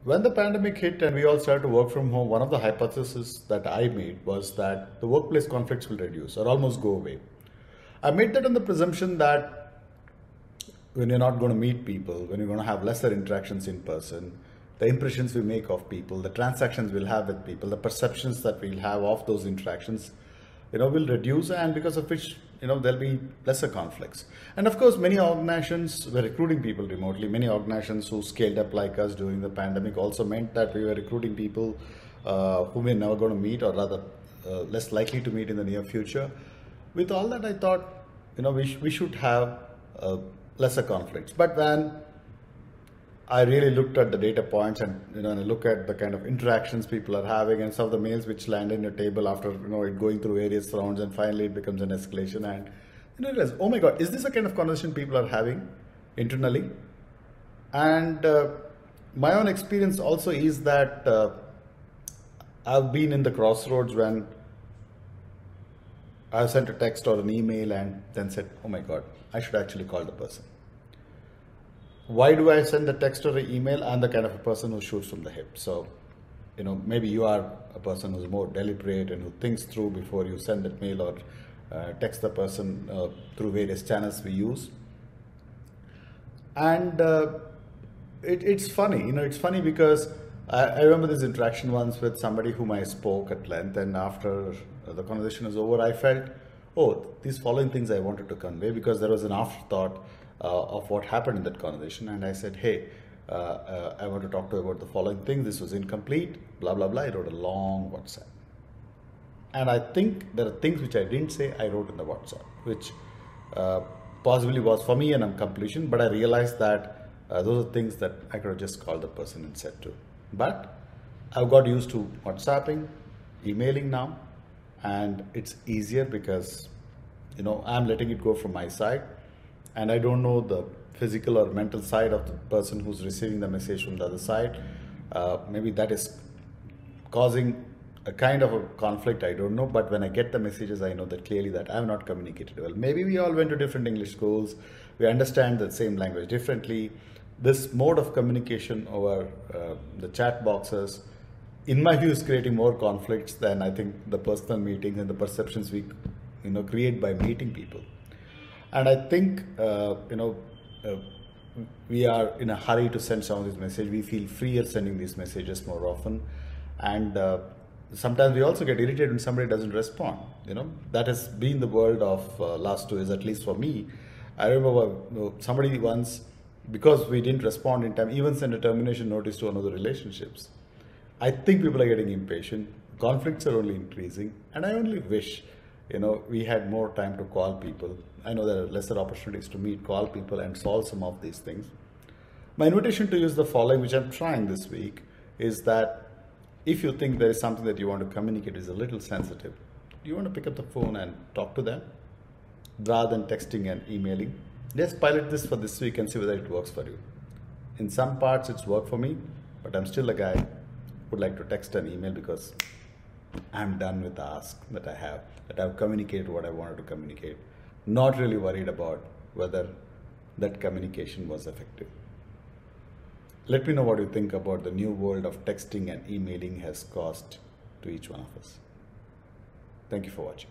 when the pandemic hit and we all started to work from home, one of the hypotheses that I made was that the workplace conflicts will reduce or almost go away. I made that on the presumption that when you're not going to meet people, when you're going to have lesser interactions in person, the impressions we make of people, the transactions we'll have with people, the perceptions that we'll have of those interactions, will reduce, and because of which, there'll be lesser conflicts. And of course, many organizations were recruiting people remotely. Many organizations who scaled up like us during the pandemic also meant that we were recruiting people whom we're never going to meet, or rather less likely to meet in the near future. With all that, I thought, we should have lesser conflicts. But when I really looked at the data points and and I look at the kind of interactions people are having and some of the mails which land in your table after it going through various rounds, and finally it becomes an escalation, and I realize, oh my God, is this the kind of conversation people are having internally? And my own experience also is that I've been in the crossroads when I've sent a text or an email and then said, oh my God, I should actually call the person. Why do I send a text or an email? I'm the kind of a person who shoots from the hip. So, maybe you are a person who's more deliberate and who thinks through before you send that mail or text the person through various channels we use. And it's funny, it's funny because I remember this interaction once with somebody whom I spoke at length, and after the conversation was over, I felt, oh, these following things I wanted to convey, because there was an afterthought of what happened in that conversation. And I said, hey, I want to talk to you about the following thing. This was incomplete, blah, blah, blah. I wrote a long WhatsApp. And I think there are things which I didn't say I wrote in the WhatsApp, which possibly was for me an completion, but I realized that those are things that I could have just called the person and said to. But I've got used to WhatsApping, emailing now, and it's easier because, I'm letting it go from my side. And I don't know the physical or mental side of the person who's receiving the message from the other side. Maybe that is causing a kind of a conflict, I don't know. But when I get the messages, I know that clearly that I'm not communicated well. Maybe we all went to different English schools. We understand the same language differently. This mode of communication over the chat boxes, in my view, is creating more conflicts than I think the personal meetings and the perceptions we create by meeting people. And I think, we are in a hurry to send some of these messages. We feel freer sending these messages more often. And sometimes we also get irritated when somebody doesn't respond. That has been the world of last 2 years, at least for me. I remember somebody once, because we didn't respond in time, even sent a termination notice to another relationships. I think people are getting impatient. Conflicts are only increasing. And I only wish we had more time to call people. I know there are lesser opportunities to meet, call people and solve some of these things. My invitation to you is the following, which I'm trying this week, is that if you think there is something that you want to communicate is a little sensitive, you want to pick up the phone and talk to them rather than texting and emailing. Just pilot this for this week and see whether it works for you. In some parts it's worked for me, but I'm still a guy who would like to text and email because I'm done with the ask that I have, that I've communicated what I wanted to communicate. Not really worried about whether that communication was effective. Let me know what you think about the new world of texting and emailing has caused to each one of us. Thank you for watching.